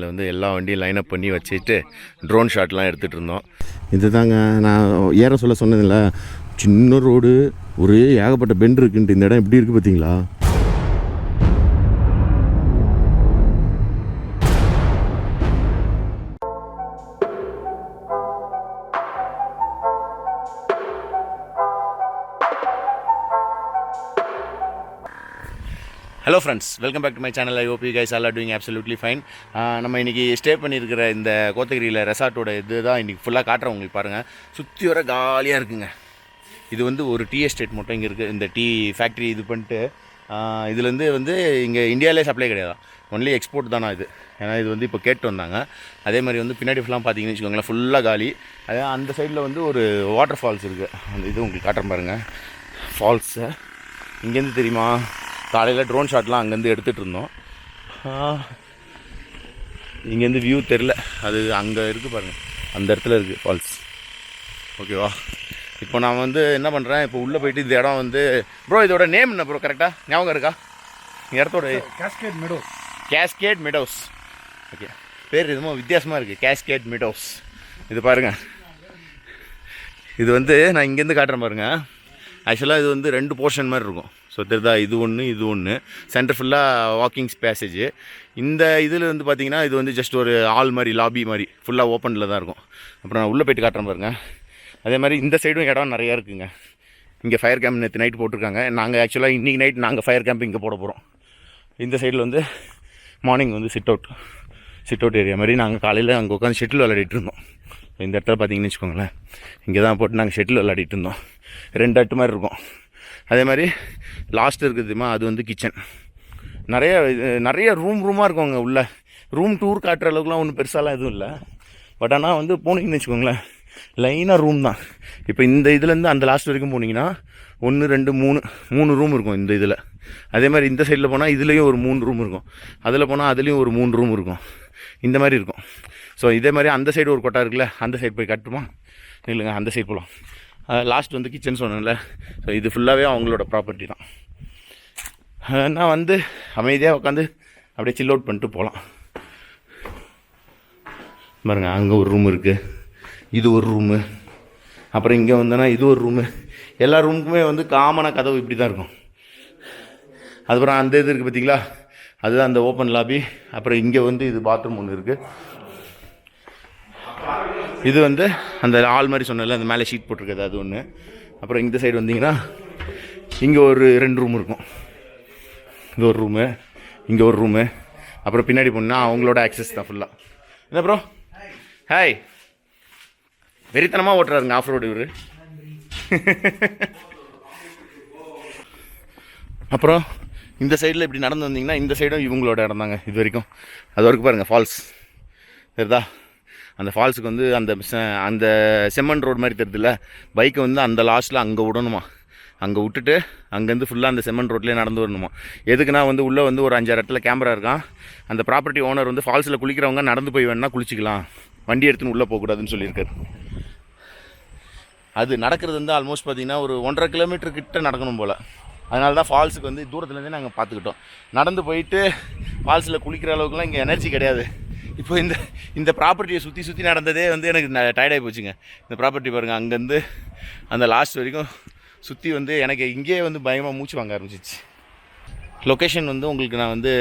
பார்க்கிங்கில் வந்து எல்லா வண்டியும் லைனப் பண்ணி வச்சுட்டு ட்ரோன் ஷாட்லாம் எடுத்துகிட்டு இருந்தோம். இது தாங்க நான் ஏற சொன்னதில்ல, சின்ன ரோடு, ஒரே ஏகப்பட்ட பெண்ட் இருக்குன்ட்டு. இந்த இடம் எப்படி இருக்குது பார்த்தீங்களா? Hello friends, welcome back to my channel. I hope you guys all are doing absolutely fine. நம்ம இன்றைக்கி ஸ்டே பண்ணியிருக்கிற இந்த கோத்தகிரியில் ரெசார்ட்டோட இது தான் இன்றைக்கி ஃபுல்லாக காட்டுறேன் உங்களுக்கு. பாருங்கள், சுற்றி வர காலியாக இருக்குங்க. இது வந்து ஒரு டீ எஸ்டேட் மட்டும் இங்கே இருக்குது. இந்த டீ ஃபேக்ட்ரி இது பண்ணிட்டு இதுலேருந்து வந்து இங்கே இந்தியாவிலே சப்ளை கிடையாது, ஒன்லி எக்ஸ்போர்ட் தானே இது. ஏன்னா இது வந்து இப்போ கேட்டு வந்தாங்க. அதே மாதிரி வந்து பின்னாடி ஃபுல்லாக பார்த்தீங்கன்னு வச்சுக்கோங்களேன், ஃபுல்லாக காலி. அதே அந்த சைடில் வந்து ஒரு வாட்டர் ஃபால்ஸ் இருக்குது. அந்த இது உங்களுக்கு காட்டுறேன் பாருங்கள், ஃபால்ஸை. இங்கேருந்து தெரியுமா, காலையில் ட்ரோன் ஷாட்லாம் அங்கேருந்து எடுத்துகிட்டு இருந்தோம். இங்கேருந்து வியூ தெரில, அது அங்கே இருக்குது பாருங்கள், அந்த இடத்துல இருக்குது ஃபால்ஸ். ஓகேவா? இப்போ நான் வந்து என்ன பண்ணுறேன், இப்போ உள்ளே போயிட்டு இந்த இடம் வந்து ப்ரோ, இதோட நேம் என்ன ப்ரோ கரெக்டாக ஞாபகம் இருக்கா? இடத்தோட கேஸ்கேட் மெடோஸ். ஓகே, பேர் எதுவும் வித்தியாசமாக இருக்குது, கேஸ்கேட் மெடோஸ். இது பாருங்கள், இது வந்து நான் இங்கேருந்து காட்டுறேன் பாருங்கள். ஆக்சுவலாக இது வந்து 2 போர்ஷன் மாதிரி இருக்கும். ஸோ தெரியுதா, இது ஒன்று இது ஒன்று. சென்டர் ஃபுல்லாக வாக்கிங்ஸ் பேசேஜ். இந்த இதில் வந்து பார்த்திங்கன்னா இது வந்து ஜஸ்ட் ஒரு ஆல் மாதிரி, லாபி மாதிரி ஃபுல்லாக ஓப்பனில் தான் இருக்கும். அப்புறம் நான் உள்ளே போய்ட்டு காட்டுறேன் பாருங்கள். அதே மாதிரி இந்த சைடும் இடம் நிறையா இருக்குங்க. இங்கே ஃபயர் கேம்ப் நேற்று நைட் போட்டிருக்காங்க. நாங்கள் ஆக்சுவலாக இன்றைக்கி நைட் நாங்கள் ஃபயர் கேம்ப் இங்கே போட போகிறோம். இந்த சைடில் வந்து மார்னிங் வந்து சிட் அவுட் ஏரியா மாதிரி. நாங்கள் காலையில் அங்கே உட்காந்து ஷெட்டில் விளையாடிட்டு இருந்தோம். இந்த இடத்துல பார்த்தீங்கன்னு வச்சுக்கோங்களேன், இங்கே தான் போட்டு நாங்கள் ஷெட்டில் விளையாடிட்டு இருந்தோம். 2 அட்டு மாதிரி இருக்கும். அதே மாதிரி லாஸ்ட் இருக்குது தெரியுமா, அது வந்து கிச்சன். நிறைய ரூமாக இருக்கும் அங்கே உள்ள. ரூம் டூர் காட்டுற அளவுக்குலாம் ஒன்றும் பெருசாலாம் எதுவும் இல்லை. பட் ஆனால் வந்து போனீங்கன்னு வச்சுக்கோங்களேன், லைனாக ரூம் தான். இப்போ இந்த இதுலேருந்து அந்த லாஸ்ட் வரைக்கும் போனீங்கன்னா 1 2 3 ரூம் இருக்கும் இந்த இதில். அதே மாதிரி இந்த சைடில் போனால் இதுலேயும் ஒரு 3 ரூம் இருக்கும். அதில் போனால் அதுலேயும் ஒரு 3 ரூம் இருக்கும். இந்த மாதிரி இருக்கும். ஸோ இதே மாதிரி அந்த சைடு ஒரு கொட்டா இருக்குல்ல, அந்த சைடு போய் கட்டுமா இல்லைங்க, அந்த சைடு போகலாம். லாஸ்ட் வந்து கிச்சன் சொன்னேன்ல. ஸோ இது ஃபுல்லாகவே அவங்களோட ப்ராப்பர்ட்டி தான். நான் வந்து அமைதியாக உட்காந்து அப்படியே சில் அவுட் பண்ணிட்டு போகலாம். பாருங்க, அங்கே ஒரு ரூம் இருக்குது, இது ஒரு ரூமு, அப்புறம் இங்கே வந்தோன்னா இது ஒரு ரூமு. எல்லா ரூமுக்குமே வந்து காமனாக கதவு இப்படி தான் இருக்கும். அதுக்கப்புறம் அந்த இது இருக்குது பார்த்தீங்களா, அதுதான் அந்த ஓப்பன் லாபி. அப்புறம் இங்கே வந்து இது பாத்ரூம் ஒன்று இருக்குது. இது வந்து அந்த ஆள் மாதிரி சொன்னல, அந்த மேலே ஷீட் போட்டிருக்குது, அது ஒன்று. அப்புறம் இந்த சைடு வந்தீங்கன்னா இங்கே ஒரு 2 ரூம் இருக்கும். இது ஒரு ரூமு, இங்கே ஒரு ரூமு. அப்புறம் பின்னாடி போனால் அவங்களோட ஆக்சஸ் தான் ஃபுல்லாக. என்ன ப்ரோ, ஹாய். வெறித்தனமாக ஓட்டுறாருங்க ஆஃப் ரோடு இவர். அப்புறம் இந்த சைடில் இப்படி நடந்து வந்தீங்கன்னா இந்த சைடும் இவங்களோட இடம் தாங்க இது வரைக்கும். அது வரைக்கும் பாருங்கள் ஃபால்ஸ் சரிதா. அந்த ஃபால்ஸுக்கு வந்து அந்த செம்மண் ரோடு மாதிரி தெரியுதுல்ல, பைக்கை வந்து அந்த லாஸ்ட்டில் அங்கே விடணுமா. அங்கே விட்டுட்டு அங்கேருந்து ஃபுல்லாக அந்த செம்மண் ரோட்லேயே நடந்து வரணுமா. எதுக்குன்னா வந்து உள்ளே வந்து ஒரு 5-6 இடத்துல கேமரா இருக்கான். அந்த ப்ராப்பர்ட்டி ஓனர் வந்து ஃபால்ஸில் குளிக்கிறவங்க நடந்து போய் வேணுன்னா குளிச்சிக்கலாம், வண்டி எடுத்துன்னு உள்ளே போகக்கூடாதுன்னு சொல்லியிருக்காரு. அது நடக்கிறது வந்து ஆல்மோஸ்ட் பார்த்திங்கன்னா ஒரு 1.5 கிலோமீட்டர் கிட்ட நடக்கணும் போல். அதனால தான் ஃபால்ஸுக்கு வந்து தூரத்துலேருந்தே நாங்கள் பார்த்துக்கிட்டோம். நடந்து போயிட்டு ஃபால்ஸில் குளிக்கிற அளவுக்குலாம் இங்கே எனர்ஜி கிடையாது. இப்போ இந்த ப்ராப்பர்ட்டியை சுற்றி நடந்ததே வந்து எனக்கு டயர்டாகி போச்சுங்க. இந்த ப்ராப்பர்ட்டி பாருங்கள், அங்கேருந்து அந்த லாஸ்ட் வரைக்கும் சுற்றி வந்து எனக்கு இங்கேயே வந்து பயமாக மூச்சு வாங்க ஆரம்பிச்சிச்சு. லொக்கேஷன் வந்து உங்களுக்கு நான் வந்து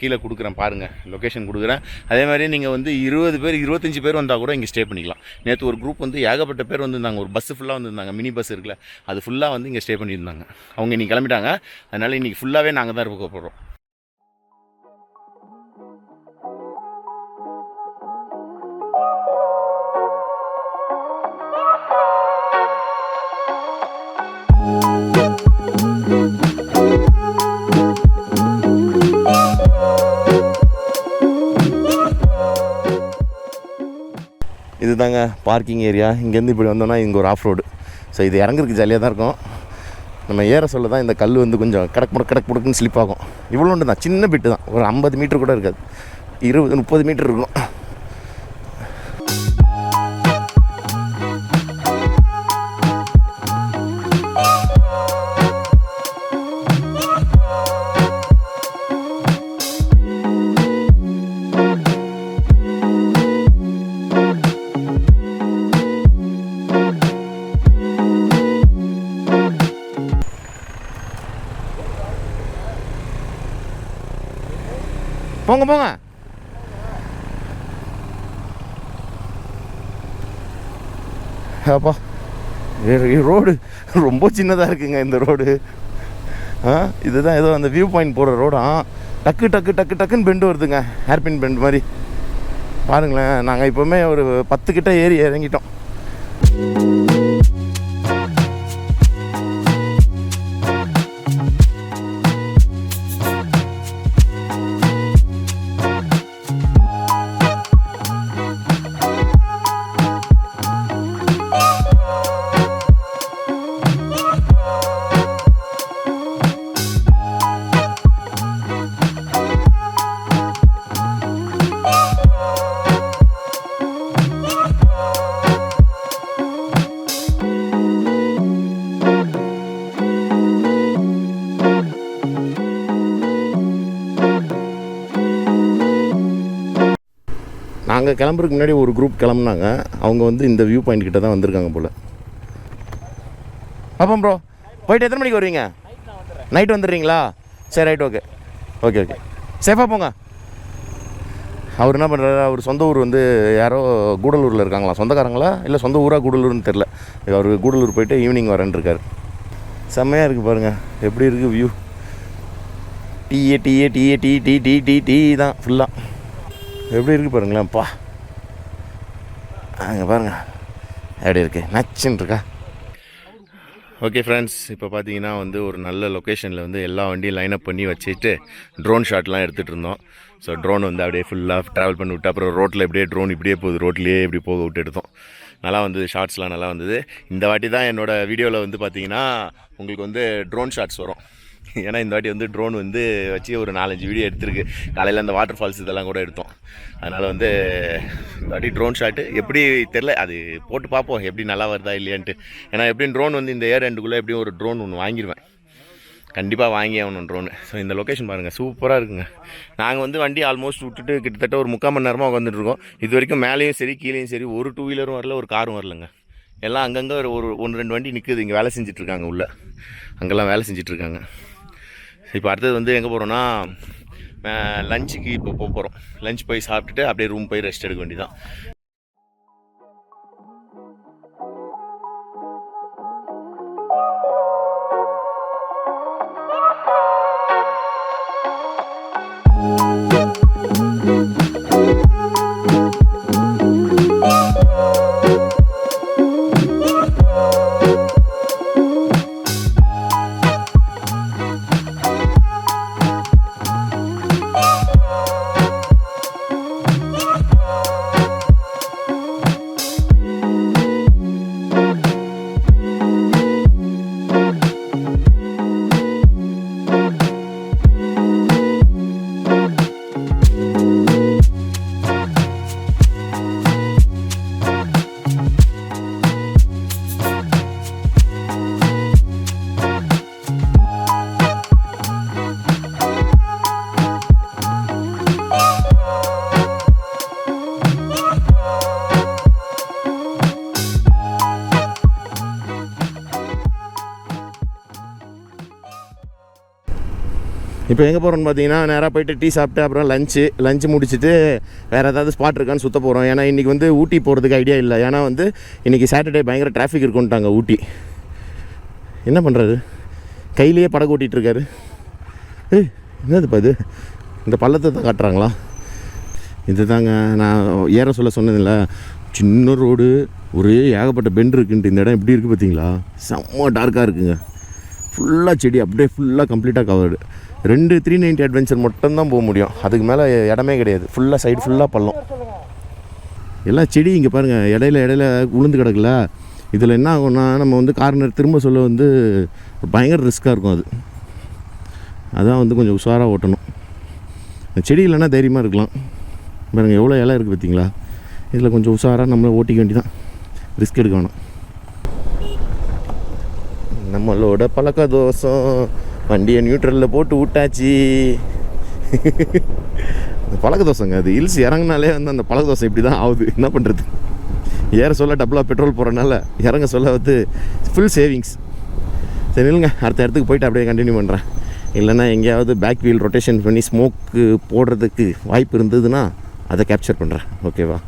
கீழே கொடுக்குறேன் பாருங்கள், லொக்கேஷன் கொடுக்குறேன். அதே மாதிரி நீங்கள் வந்து 20 பேர் 25 பேர் வந்தால் கூட இங்கே ஸ்டே பண்ணிக்கலாம். நேற்று ஒரு குரூப் வந்து ஏகப்பட்ட பேர் வந்துருந்தாங்க. ஒரு பஸ்ஸு ஃபுல்லாக வந்துருந்தாங்க, மினி பஸ் இருக்குல்ல, அது ஃபுல்லாக வந்து இங்கே ஸ்டே பண்ணியிருந்தாங்க. அவங்க இன்றைக்கி கிளம்பிட்டாங்க. அதனால் இன்றைக்கி ஃபுல்லாகவே நாங்கள் தான் இருக்க போகிறோம். இது தாங்க பார்க்கிங் ஏரியா. இங்கேருந்து இப்படி வந்தோன்னா இங்கே ஒரு ஆஃப் ரோடு. ஸோ இது இறங்குறதுக்கு ஜாலியாக தான் இருக்கும். நம்ம ஏற சொல்ல தான் இந்த கல் வந்து கொஞ்சம் கடக்கு முடக்குன்னு ஸ்லிப் ஆகும். இவ்வளோ ஒன்று தான், சின்ன பிட்டு தான், ஒரு 50 மீட்டர் கூட இருக்காது, 20-30 மீட்டர் இருக்கும். போங்க போங்க. அப்பா ரோடு ரொம்ப சின்னதாக இருக்குங்க இந்த ரோடு. இதுதான் ஏதோ அந்த வியூ பாயிண்ட் போகிற ரோடா. டக்கு டக்கு டக்கு டக்குன்னு பெண்டு வருதுங்க, ஹேர்பின் பெண்டு மாதிரி. பாருங்களேன், நாங்கள் இப்போவுமே ஒரு 10 கிட்ட ஏறி இறங்கிட்டோம். நாங்கள் கிளம்புறதுக்கு முன்னாடி ஒரு குரூப் கிளம்புனாங்க. அவங்க வந்து இந்த வியூ பாயிண்ட் கிட்ட தான் வந்திருக்காங்க போல். அப்போ ப்ரோ போயிட்டு எத்தனை மணிக்கு வருவீங்க? நைட் வந்துடுறீங்களா? சரி ரைட், ஓகே ஓகே ஓகே, சேஃபாக போங்க. அவர் என்ன பண்ணுறாரு, அவர் சொந்த ஊர் வந்து யாரோ கூடலூரில் இருக்காங்களா, சொந்தக்காரங்களா இல்லை சொந்த ஊராக கூடலூர்னு தெரில. அவர் கூடலூர் போயிட்டு ஈவினிங் வரேன்னு இருக்கார். செம்மையாக இருக்குது பாருங்கள், எப்படி இருக்குது வியூ. டீயே டீயே டீயே டீ டீ டீ டீ டீ தான் ஃபுல்லாக. எப்படி இருக்குது பாருங்களேன்ப்பா. அங்கே பாருங்கள் எப்படி இருக்குது, நச்சுன்னு இருக்கா. ஓகே ஃப்ரெண்ட்ஸ், இப்போ பார்த்தீங்கன்னா வந்து ஒரு நல்ல லொக்கேஷனில் வந்து எல்லா வண்டியும் லைனப் பண்ணி வச்சுட்டு ட்ரோன் ஷாட்லாம் எடுத்துகிட்டு இருந்தோம். ஸோ ட்ரோன் வந்து அப்படியே ஃபுல்லாக ட்ராவல் பண்ணி விட்டு அப்புறம் ரோட்டில் இப்படியே ட்ரோன் இப்படியே போகுது, ரோட்லேயே இப்படி போக விட்டு எடுத்தோம். நல்லா வந்தது, ஷார்ட்ஸ்லாம் நல்லா வந்தது. இந்த வாட்டி தான் என்னோடய வீடியோவில் வந்து பார்த்தீங்கன்னா உங்களுக்கு வந்து ட்ரோன் ஷாட்ஸ் வரும். ஏன்னா இந்த வாட்டி வந்து ட்ரோன் வந்து வச்சு ஒரு 4-5 வீடியோ எடுத்துருக்கு. காலையில் அந்த வாட்டர் ஃபால்ஸ் இதெல்லாம் கூட எடுத்தோம். அதனால் வந்து இந்த வாட்டி ட்ரோன் ஷாட்டு எப்படி தெரில, அது போட்டு பார்ப்போம் எப்படி நல்லா வருதா இல்லையான்ட்டு. ஏன்னா எப்படியும் ட்ரோன் வந்து இந்த இயர் எண்டுக்குள்ளே எப்படியும் ஒரு ட்ரோன் ஒன்று வாங்கிடுவேன், கண்டிப்பாக வாங்கி ஆகணும் ட்ரோனு. ஸோ இந்த லொக்கேஷன் பாருங்கள், சூப்பராக இருக்குங்க. நாங்கள் வந்து வண்டி ஆல்மோஸ்ட் விட்டுட்டு கிட்டத்தட்ட ஒரு 3/4 மணி நேரமாக உட்காந்துட்ருக்கோம். இது வரைக்கும் மேலேயும் சரி கீழேயும் சரி ஒரு 2 வீலரும் வரல, ஒரு காரும் வரலங்க. எல்லாம் அங்கங்கே ஒரு 1-2 வண்டி நிற்குது, இங்கே வேலை செஞ்சிட்ருக்காங்க உள்ளே, அங்கெல்லாம் வேலை செஞ்சிட்ருக்காங்க. இப்போ அடுத்தது வந்து எங்கே போகிறோன்னா லஞ்சுக்கு இப்போ போகிறோம். லஞ்ச் போய் சாப்பிட்டுட்டு அப்படியே ரூம் போய் ரெஸ்ட் எடுக்க வேண்டியதான். இப்போ எங்கே போகிறோன்னு பார்த்தீங்கன்னா நேராக போய்ட்டு டீ சாப்பிட்டு அப்புறம் லஞ்சு முடிச்சுட்டு வேறு ஏதாவது ஸ்பாட் இருக்கான்னு சுற்ற போகிறோம். ஏன்னா இன்றைக்கி வந்து ஊட்டி போகிறதுக்கு ஐடியா இல்லை. ஏன்னா வந்து இன்றைக்கி சாட்டர்டே பயங்கர டிராஃபிக் இருக்குன்ட்டாங்க ஊட்டி. என்ன பண்ணுறாரு, கையிலேயே படகு ஓட்டிகிட்ருக்காரு. என்னதுப்பா இது, இந்த பள்ளத்தை தான் காட்டுறாங்களா? இது தாங்க நான் ஏற சொன்னதில்ல, சின்ன ரோடு, ஒரே ஏகப்பட்ட பெண்டு இருக்குன்ட்டு. இந்த இடம் எப்படி இருக்குது பார்த்தீங்களா, செம்ம டார்க்காக இருக்குங்க. ஃபுல்லாக செடி அப்படியே ஃபுல்லாக கம்ப்ளீட்டாக கவர்டு. 2 390 அட்வென்ச்சர் மட்டும்தான் போக முடியும், அதுக்கு மேலே இடமே கிடையாது. ஃபுல்லாக சைடு ஃபுல்லாக பள்ளம், எல்லாம் செடி. இங்கே பாருங்கள், இடையில உளுந்து கிடக்கல. இதில் என்ன ஆகும்னா நம்ம வந்து கார்னர் திரும்ப சொல்ல வந்து பயங்கர ரிஸ்க்காக இருக்கும். அதான் வந்து கொஞ்சம் உஷாராக ஓட்டணும். செடி இல்லைன்னா தைரியமாக இருக்கலாம். பாருங்கள் எவ்வளோ இலை இருக்குது பார்த்தீங்களா. இதில் கொஞ்சம் உஷாராக நம்மளை ஓட்டிக்க வேண்டிதான், ரிஸ்க் எடுக்க வேணும். நம்மளோட பழக்க தோஷம், வண்டியை நியூட்ரலில் போட்டு விட்டாச்சு. பழக்க தோசைங்க அது. ஹில்ஸ் இறங்கினாலே வந்து அந்த பழக்க தோசை இப்படி தான் ஆகுது. என்ன பண்ணுறது, ஏற சொல்ல டபுளாக பெட்ரோல் போகிறனால இறங்க சொல்ல வந்து ஃபுல் சேவிங்ஸ். சரி இல்லைங்க, அடுத்த இடத்துக்கு போயிட்டு அப்படியே கண்டினியூ பண்ணுறேன். இல்லைன்னா எங்கேயாவது பேக் வீல் ரொட்டேஷன் பண்ணி ஸ்மோக்கு போடுறதுக்கு வாய்ப்பு இருந்ததுன்னா அதை கேப்சர் பண்ணுறேன். ஓகேவா?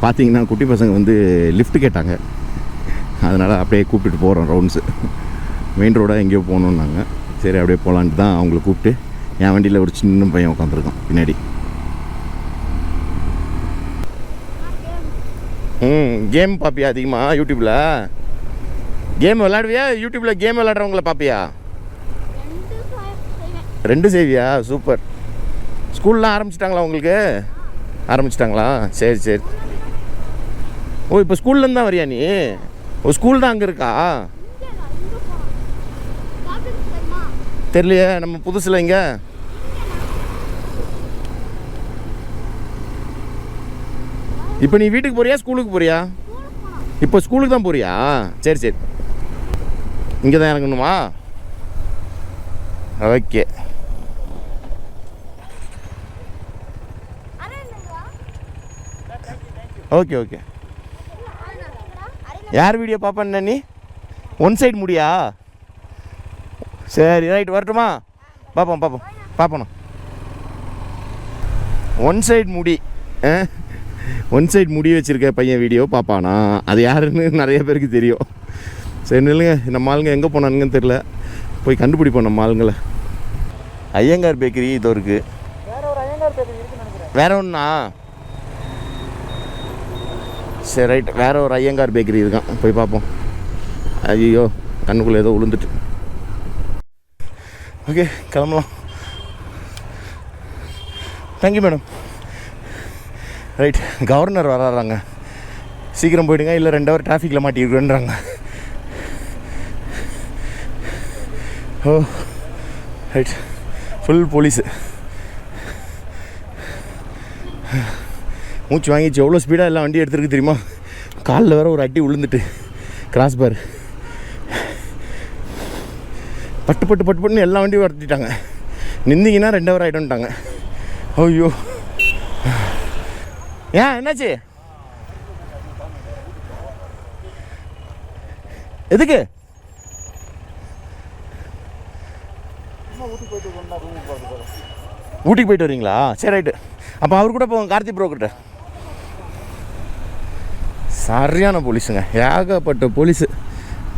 பார்த்தீங்கன்னா குட்டி பசங்க வந்து லிஃப்ட் கேட்டாங்க, அதனால் அப்படியே கூப்பிட்டுட்டு போகிறோம் ரவுண்ட்ஸு. மெயின் ரோடாக எங்கேயோ போகணுன்னாங்க. சரி அப்படியே போகலான்ட்டு தான் அவங்கள கூப்பிட்டு என் வண்டியில் ஒரு சின்ன பையன் உட்காந்துருக்கான் பின்னாடி. கேம் பார்ப்பியா அதிகமாக யூடியூப்பில்? கேம் விளாடுவியா? யூடியூப்பில் கேம் விளாட்றவங்கள பார்ப்பியா? 2 செய்வியா? சூப்பர். ஸ்கூல்லாம் ஆரம்பிச்சிட்டாங்களா உங்களுக்கு? ஆரம்பிச்சிட்டாங்களா? சரி சரி. ஓ, இப்போ ஸ்கூல்லேருந்து தான் வரியா நீ? ஓ, ஸ்கூல் தான் அங்கே இருக்கா? தெரியலையே, நம்ம புதுசில் இங்கே. இப்போ நீ வீட்டுக்கு போறியா ஸ்கூலுக்கு போறியா? இப்போ ஸ்கூலுக்கு தான் போறியா? சரி சரி. இங்கே தான் இறங்கணுமா? ஓகே. Okay okay. யார் வீடியோ பார்ப்பேன்னா நீ? ஒன் சைடு முடியா? சரி ரைட், வரட்டுமா? பார்ப்போம் பார்ப்போம் பார்ப்போண்ணா. ஒன் சைடு முடி, ஒன் சைடு முடி வச்சுருக்க பையன் வீடியோ பார்ப்பானா? அது யாருன்னு நிறைய பேருக்கு தெரியும். சரி இல்லைங்க, நம்ம ஆளுங்க எங்கே போனானுங்கன்னு தெரில, போய் கண்டுபிடிப்போம் நம்ம ஆளுங்களை. ஐயங்கார் பேக்கரி இதோ இருக்குது. வேற ஒன்றா? சரி ரைட், வேறு ஒரு ஐயங்கார் பேக்கரி இருக்கான், போய் பார்ப்போம். ஐயோ, கண்ணுக்குள்ளே ஏதோ விழுந்துட்டு. ஓகே, கிளம்பலாம். Thank you madam. ரைட், கவர்னர் வராறாங்க, சீக்கிரம் போயிடுங்க, இல்லை 2 ஹவர் டிராஃபிக்கில் மாட்டிருக்குன்றாங்க. ஓ ரைட், ஃபுல் போலீஸு. மூச்சு வாங்கிச்சு. எவ்வளோ ஸ்பீடாக எல்லாம் வண்டி எடுத்துருக்கு தெரியுமா? காலில் வேறு ஒரு அடி விழுந்துட்டு, கிராஸ் பார் பட்டு பட்டு பட்டு பட்டுன்னு எல்லா வண்டியும் வரட்டிட்டாங்க. நிந்திங்கன்னா 2 ஹவர் ஆகிட்டோன்ட்டாங்க. ஐயோ, ஏன் என்னாச்சு? எதுக்கு? ஊட்டிக்கு போயிட்டு வரீங்களா? சரி ரைட்டு. அப்போ அவர் கூட போவோம், கார்த்தி ப்ரோக்கிட்ட. சரியான போலீஸுங்க, ஏகப்பட்ட போலீஸு.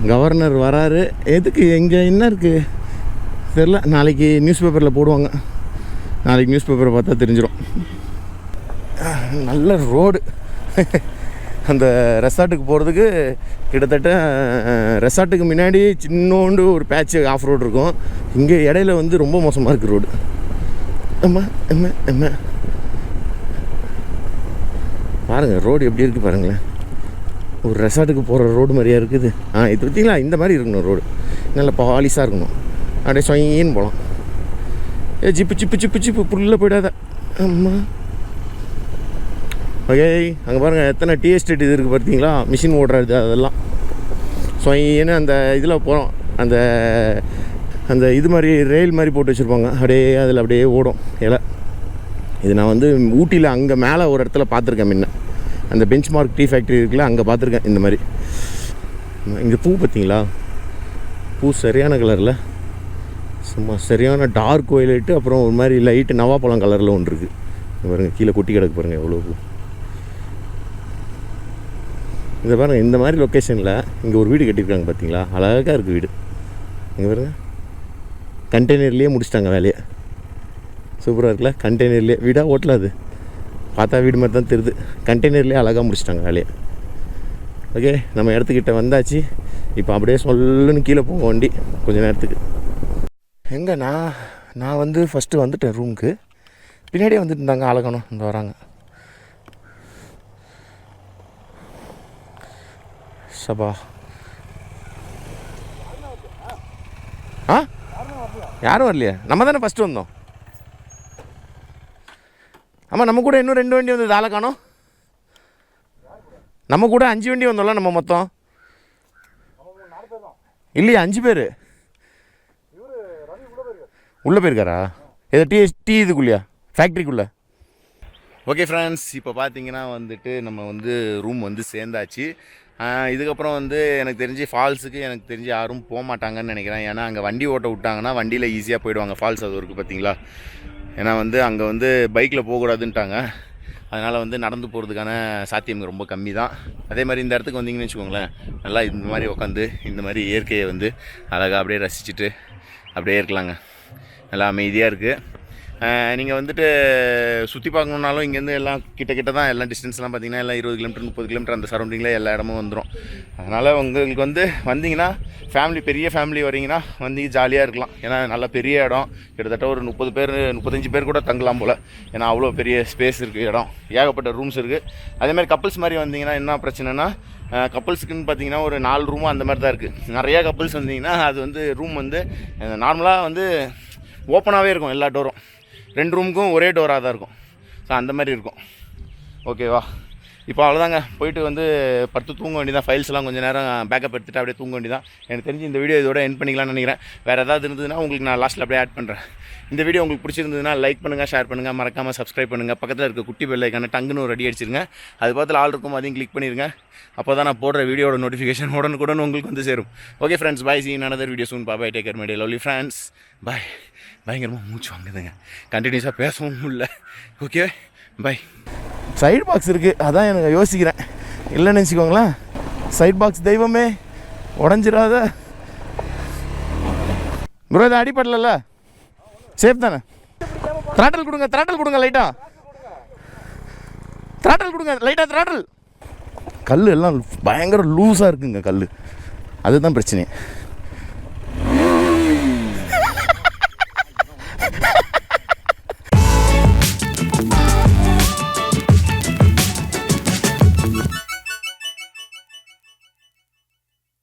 கவர்னர் வராரு. எதுக்கு? எங்கே என்ன இருக்குது தெரில. நாளைக்கு நியூஸ் பேப்பரில் போடுவாங்க. நாளைக்கு நியூஸ் பேப்பரை பார்த்தா தெரிஞ்சிடும். நல்ல ரோடு. அந்த ரெசார்ட்டுக்கு போகிறதுக்கு கிட்டத்தட்ட ரெசார்ட்டுக்கு முன்னாடி சின்னோண்டு ஒரு பேட்ச் ஆஃப் ரோடு இருக்கும். இங்கே இடையில வந்து ரொம்ப மோசமாக இருக்குது ரோடு. பாருங்கள் ரோடு எப்படி இருக்குது பாருங்களேன். ஒரு ரெசார்ட்டுக்கு போகிற ரோடு மாதிரியா இருக்குது. இது பார்த்தீங்களா, இந்த மாதிரி இருக்கணும் ரோடு, நல்ல பாலிஷாக இருக்கணும். அப்படியே சொயின்னு போகலாம். ஜிப்பு சிப்பு சிப்பு சிப்பு புல்ல போயிடாத. அம்மா ஓகே, அங்கே பாருங்கள் எத்தனை டீ எஸ்டேட் இது இருக்குது பார்த்தீங்களா, மிஷின் ஓடுறது அதெல்லாம். சொயின்னு அந்த இதில் போகிறோம், அந்த அந்த இது மாதிரி ரெயில் மாதிரி போட்டு வச்சுருப்பாங்க, அப்படியே அதில் அப்படியே ஓடும் இலை. இது நான் வந்து ஊட்டியில் அங்கே மேலே ஒரு இடத்துல பார்த்துருக்கேன் முன்ன, அந்த பெஞ்ச் மார்க் டீ ஃபேக்ட்ரி இருக்குல்ல, அங்கே பார்த்துருக்கேன் இந்த மாதிரி. இங்கே பூ பார்த்தீங்களா, பூ சரியான கலரில், சும்மா சரியான டார்க் வயலட்டு, அப்புறம் ஒரு மாதிரி லைட்டு நவாப்பழம் கலரில் ஒன்று இருக்குது பாருங்கள். கீழே கொட்டி கிடக்கு பாருங்கள் எவ்வளோ பூ. இந்த பாருங்கள், இந்த மாதிரி லொக்கேஷனில் இங்கே ஒரு வீடு கட்டியிருக்காங்க பார்த்தீங்களா, அழகாக இருக்குது வீடு. இங்கே பாருங்கள், கண்டெய்னர்லேயே முடிச்சிட்டாங்க வேலையை. சூப்பராக இருக்குல்ல, கண்டெய்னர்லேயே வீடாக ஓட்டல, அது பார்த்தா வீடு மாதிரி தான் தெரியுது. கண்டெய்னர்லேயே அழகாக முடிச்சிட்டாங்க வேலையை. ஓகே, நம்ம இடத்துக்கிட்ட வந்தாச்சு. இப்போ அப்படியே சொல்லுன்னு கீழே போங்க வண்டி கொஞ்சம் நேரத்துக்கு. எங்கே நான் வந்து ஃபஸ்ட்டு வந்துட்டேன் ரூமுக்கு. பின்னாடியே வந்துட்டு இருந்தாங்க அழகணும், இந்த வராங்க. சபா ஆ யாரும் வரலையா? நம்ம தானே ஃபஸ்ட்டு வந்தோம். ஆமாம், நம்ம கூட இன்னும் 2 வண்டி வந்தது, ஆளை காணோம். நம்ம கூட 5 வண்டி வந்தோம்ல நம்ம மொத்தம். இல்லையா 5 பேர் உள்ளே போயிருக்காரா? ஏதோ டீ இதுக்குள்ளேயா, ஃபேக்ட்ரிக்குள்ளே? ஓகே ஃப்ரெண்ட்ஸ், இப்போ பார்த்தீங்கன்னா வந்துட்டு நம்ம வந்து ரூம் வந்து சேர்ந்தாச்சு. இதுக்கப்புறம் வந்து எனக்கு தெரிஞ்சு ஃபால்ஸுக்கு எனக்கு தெரிஞ்சு யாரும் போக மாட்டாங்கன்னு நினைக்கிறேன். ஏன்னா அங்கே வண்டி ஓட்ட விட்டாங்கன்னா வண்டியில் ஈஸியாக போயிடுவாங்க. ஃபால்ஸ் அது இருக்குது பார்த்தீங்களா. ஏன்னா வந்து அங்கே வந்து பைக்கில் போகக்கூடாதுன்ட்டாங்க. அதனால் வந்து நடந்து போகிறதுக்கான சாத்தியம் ரொம்ப கம்மி தான். அதே மாதிரி இந்த இடத்துக்கு வந்தீங்கன்னு வச்சுக்கோங்களேன், நல்லா இந்த மாதிரி உட்காந்து இந்த மாதிரி இயற்கையை வந்து அழகாக அப்படியே ரசிச்சுட்டு அப்படியே இருக்கலாங்க. நல்லா அமைதியாக இருக்குது. நீங்கள் வந்துட்டு சுற்றி பார்க்கணுன்னாலும் இங்கேருந்து எல்லாம் கிட்ட தான், எல்லாம் டிஸ்டன்ஸ்லாம் பார்த்தீங்கன்னா எல்லாம் 20 கிலோமீட்டர் 30 கிலோமீட்டர் அந்த சரௌண்டிங்கில் எல்லா இடமும் வந்துடும். அதனால் உங்களுக்கு வந்து வந்தீங்கன்னா பெரிய ஃபேமிலி வரீங்கன்னா வந்து ஜாலியாக இருக்கலாம். ஏன்னா நல்லா பெரிய இடம், கிட்டத்தட்ட ஒரு 30 பேர் 35 பேர் கூட தங்கலாம் போல். ஏன்னா அவ்வளோ பெரிய ஸ்பேஸ் இருக்குது, இடம் ஏகப்பட்ட ரூம்ஸ் இருக்குது. அதேமாதிரி கப்புள்ஸ் மாதிரி வந்தீங்கன்னா என்ன பிரச்சனைனா, கப்புள்ஸுக்குன்னு பார்த்தீங்கன்னா ஒரு 4 ரூமும் அந்த மாதிரி தான் இருக்குது. நிறையா கப்புள்ஸ் வந்தீங்கன்னா அது வந்து ரூம் வந்து நார்மலாக வந்து ஓப்பனாகவே இருக்கும், எல்லா டோரும் 2 ரூமுக்கும் ஒரே டோராக தான் இருக்கும். ஸோ அந்த மாதிரி இருக்கும். ஓகேவா, இப்போ அவ்வளோதாங்க. போயிட்டு வந்து படுத்து தூங்க வேண்டியதான். ஃபைல்ஸ்லாம் கொஞ்சம் நேரம் பேக்கப் எடுத்துகிட்டு அப்படியே தூங்க வேண்டியதான். எனக்கு தெரிஞ்சு இந்த வீடியோ இதோட எண்ட் பண்ணிக்கலாம்னு நினைக்கிறேன். வேறு ஏதாவது இருந்ததுன்னா உங்களுக்கு நான் லாஸ்ட்டில் அப்படியே ஆட் பண்ணுறேன். இந்த வீடியோ உங்களுக்கு பிடிச்சிருந்ததுன்னா லைக் பண்ணுங்கள், ஷேர் பண்ணுங்கள், மறக்காமல் சப்ஸ்கிரைப் பண்ணுங்கள். பக்கத்தில் இருக்க குட்டி பெல் ஐக்கான டங்குன்னு ஒரு அடி அடிச்சிருங்க. அது பக்கத்தில் ஆள் இருக்கும், அதையும் கிளிக் பண்ணிடுங்க. அப்போ தான் நான் போடுற வீடியோட நோட்டிஃபிகேஷன் உடனுக்குடன் உங்களுக்கு வந்து சேரும். Okay friends, bye. See you in another video soon. Bye bye, take care my dear lovely friends. Bye. பயங்கரமாக மூச்சு வாங்குதுங்க, கண்டினியூஸாக பேசவும் இல்லை. Okay, by. சைடு பாக்ஸ் இருக்குது, அதான் எனக்கு யோசிக்கிறேன். இல்லைன்னு நினச்சிக்கோங்களேன், சைட் பாக்ஸ் தெய்வமே உடஞ்சிடாத ப்ரோ. இதை அடிப்படல, சேஃப் தானே? த்ராட்டல் கொடுங்க லைட்டாக. த்ராட்டல் கொடுங்க லைட்டாக, த்ராட்டல். கல் எல்லாம் பயங்கர லூஸாக இருக்குங்க கல், அதுதான் பிரச்சனை.